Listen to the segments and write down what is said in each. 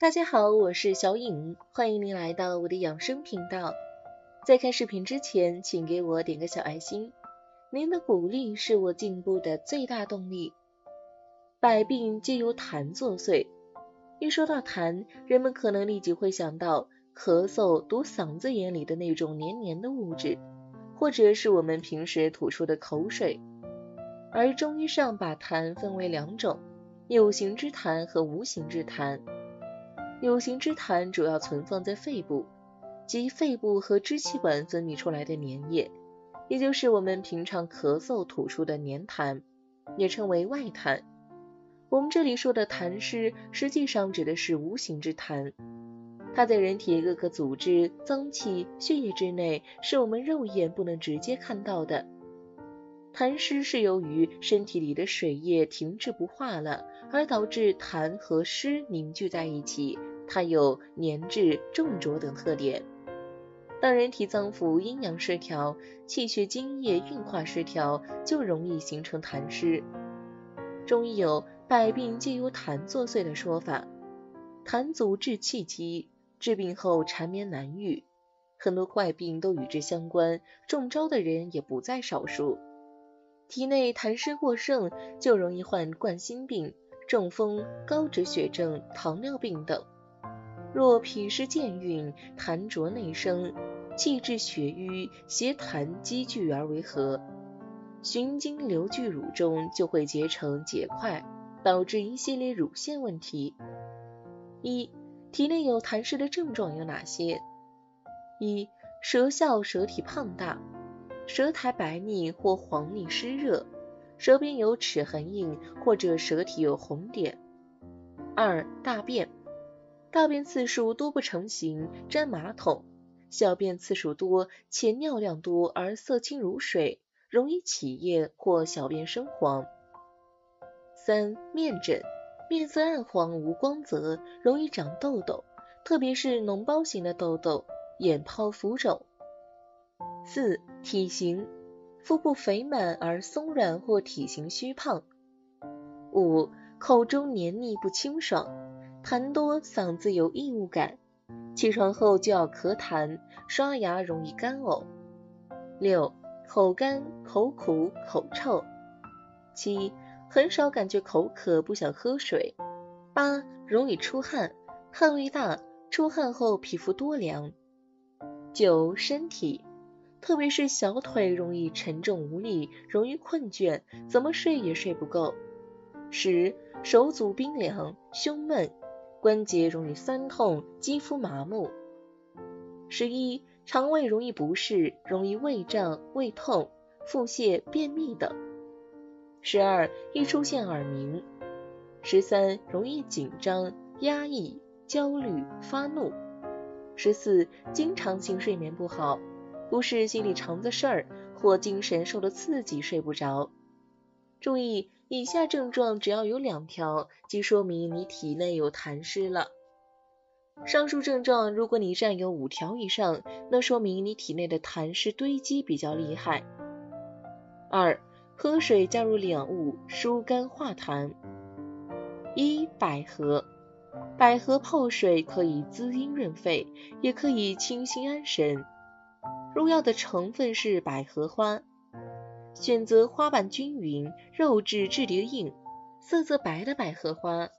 大家好，我是小颖，欢迎您来到我的养生频道。在看视频之前，请给我点个小爱心，您的鼓励是我进步的最大动力。百病皆由痰作祟，一说到痰，人们可能立即会想到咳嗽、堵嗓子眼里的那种黏黏的物质，或者是我们平时吐出的口水。而中医上把痰分为两种，有形之痰和无形之痰。有形之痰主要存放在肺部，即肺部和支气管分泌出来的粘液，也就是我们平常咳嗽吐出的粘痰，也称为外痰。我们这里说的痰湿，实际上指的是无形之痰，它在人体各个组织、脏器、血液之内，是我们肉眼不能直接看到的。痰湿是由于身体里的水液停滞不化了，而导致痰和湿凝聚在一起，它有粘滞、重浊等特点。当人体脏腑阴阳失调，气血津液运化失调，就容易形成痰湿。中医有百病皆由痰作祟的说法，痰阻滞气机，治病后缠绵难愈，很多怪病都与之相关，中招的人也不在少数。体内痰湿过盛，就容易患冠心病、中风、高脂血症、糖尿病等。若脾湿健运，痰浊内生，气滞血瘀，邪痰积聚而为合，循经流聚乳中，就会结成结块，导致一系列乳腺问题。一、体内有痰湿的症状有哪些？一、舌笑舌体胖大，舌苔白腻或黄腻湿热，舌边有齿痕印或者舌体有红点。二、大便，大便次数多不成形，沾马桶，小便次数多且尿量多而色清如水，容易起液或小便生黄。三、面疹，面色暗黄无光泽，容易长痘痘，特别是脓包型的痘痘，眼泡浮肿。四、体型，腹部肥满而松软或体型虚胖。五、口中黏腻不清爽，痰多，嗓子有异物感，起床后就要咳痰，刷牙容易干呕。六、口干、口苦、口臭。七、很少感觉口渴，不想喝水。八、容易出汗，汗味大，出汗后皮肤多凉。九、身体，特别是小腿容易沉重无力，容易困倦，怎么睡也睡不够。10、手足冰凉，胸闷，关节容易酸痛，肌肤麻木。11、肠胃容易不适，容易胃胀、胃痛、腹泻、便秘等。12、易出现耳鸣。13、容易紧张、压抑、焦虑、发怒。14、经常性睡眠不好，不是心里肠子事儿，或精神受了刺激睡不着。注意，以下症状只要有2条，即说明你体内有痰湿了。上述症状如果你占有5条以上，那说明你体内的痰湿堆积比较厉害。2、喝水加入两物，疏肝化痰。1、百合，百合泡水可以滋阴润肺，也可以清心安神。入药的成分是百合花，选择花瓣均匀、肉质质地硬、色泽白的百合花。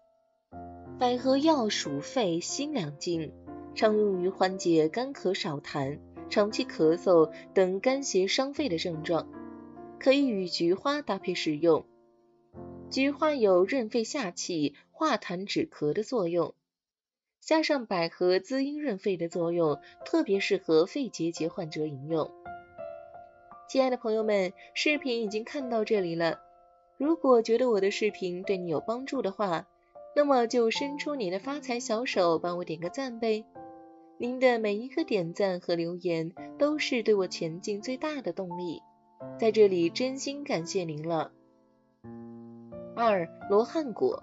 百合药属肺心两经，常用于缓解干咳少痰、长期咳嗽等肝邪伤肺的症状，可以与菊花搭配使用。菊花有润肺下气、化痰止咳的作用，加上百合滋阴润肺的作用，特别适合肺结节患者饮用。亲爱的朋友们，视频已经看到这里了，如果觉得我的视频对你有帮助的话，那么就伸出你的发财小手，帮我点个赞呗。您的每一个点赞和留言都是对我前进最大的动力，在这里真心感谢您了。2、罗汉果，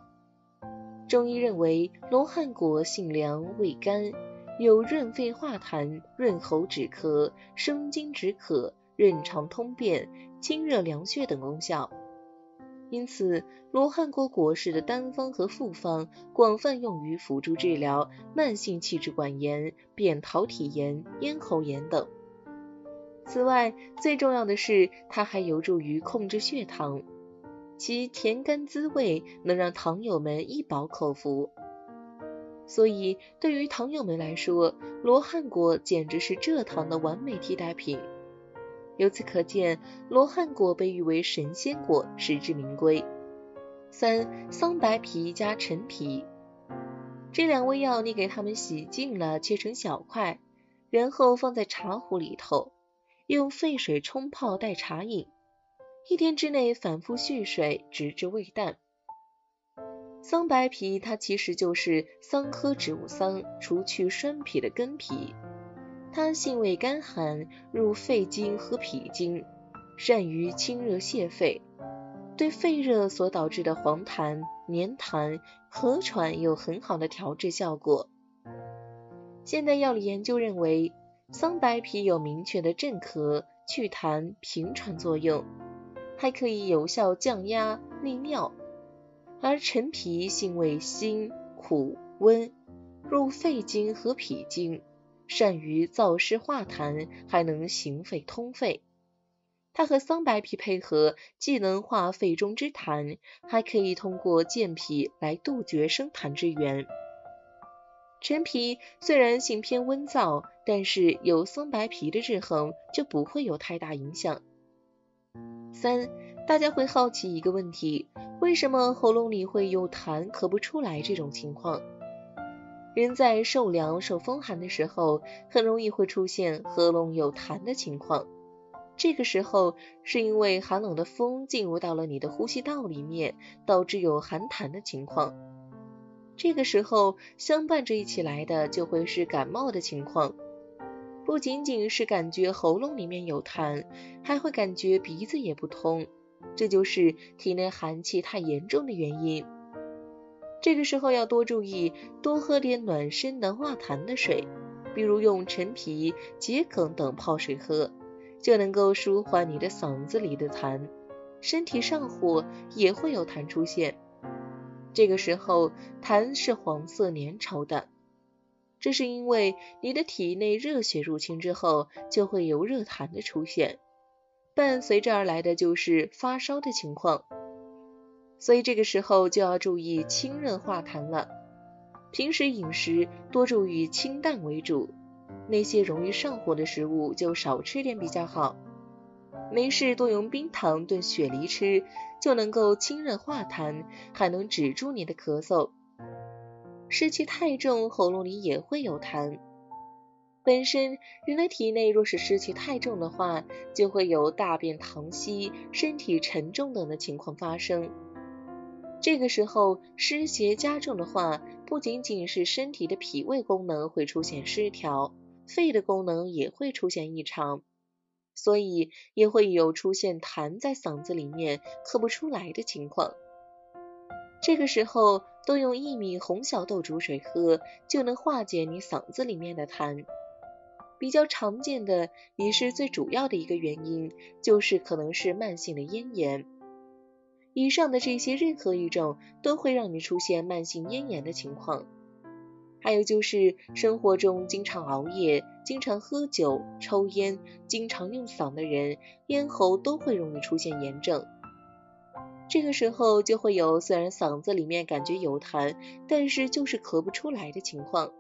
中医认为罗汉果性凉味甘，有润肺化痰、润喉止咳、生津止渴、润肠通便、清热凉血等功效。因此，罗汉果果实的单方和复方广泛用于辅助治疗慢性气质管炎、扁桃体炎、咽喉炎等。此外，最重要的是，它还有助于控制血糖，其甜甘滋味能让糖友们一饱口福。所以，对于糖友们来说，罗汉果简直是蔗糖的完美替代品。由此可见，罗汉果被誉为神仙果，实至名归。3. 桑白皮加陈皮，这2味药你给它们洗净了，切成小块，然后放在茶壶里头，用沸水冲泡代茶饮，1天之内反复蓄水，直至味淡。桑白皮它其实就是桑科植物桑除去栓皮的根皮，它性味甘寒，入肺经和脾经，善于清热泻肺，对肺热所导致的黄痰、黏痰、咳喘有很好的调治效果。现代药理研究认为，桑白皮有明确的镇咳、祛痰、平喘作用，还可以有效降压、利尿。而陈皮性味辛、苦、温，入肺经和脾经，善于燥湿化痰，还能行肺通肺。它和桑白皮配合，既能化肺中之痰，还可以通过健脾来杜绝生痰之源。陈皮虽然性偏温燥，但是有桑白皮的制衡，就不会有太大影响。3. 大家会好奇一个问题，为什么喉咙里会有痰咳不出来这种情况？人在受凉受风寒的时候，很容易会出现喉咙有痰的情况。这个时候是因为寒冷的风进入到了你的呼吸道里面，导致有寒痰的情况。这个时候相伴着一起来的就会是感冒的情况，不仅仅是感觉喉咙里面有痰，还会感觉鼻子也不通，这就是体内寒气太严重的原因。这个时候要多注意，多喝点暖身的化痰的水，比如用陈皮、桔梗等泡水喝，就能够舒缓你的嗓子里的痰，身体上火也会有痰出现。这个时候痰是黄色粘稠的，这是因为你的体内热血入侵之后，就会有热痰的出现，伴随着而来的就是发烧的情况。所以这个时候就要注意清热化痰了。平时饮食多注意清淡为主，那些容易上火的食物就少吃点比较好。没事多用冰糖炖雪梨吃，就能够清热化痰，还能止住你的咳嗽。湿气太重，喉咙里也会有痰。本身人的体内若是湿气太重的话，就会有大便溏稀、身体沉重等的情况发生。这个时候湿邪加重的话，不仅仅是身体的脾胃功能会出现失调，肺的功能也会出现异常，所以也会有出现痰在嗓子里面咳不出来的情况。这个时候多用薏米红小豆煮水喝，就能化解你嗓子里面的痰。比较常见的也是最主要的一个原因，就是可能是慢性的咽炎。以上的这些任何一种都会让你出现慢性咽炎的情况。还有就是生活中经常熬夜、经常喝酒、抽烟、经常用嗓的人，咽喉都会容易出现炎症。这个时候就会有虽然嗓子里面感觉有痰，但是就是咳不出来的情况。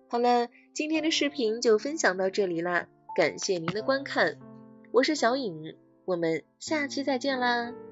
好了，今天的视频就分享到这里啦，感谢您的观看，我是小颖，我们下期再见啦。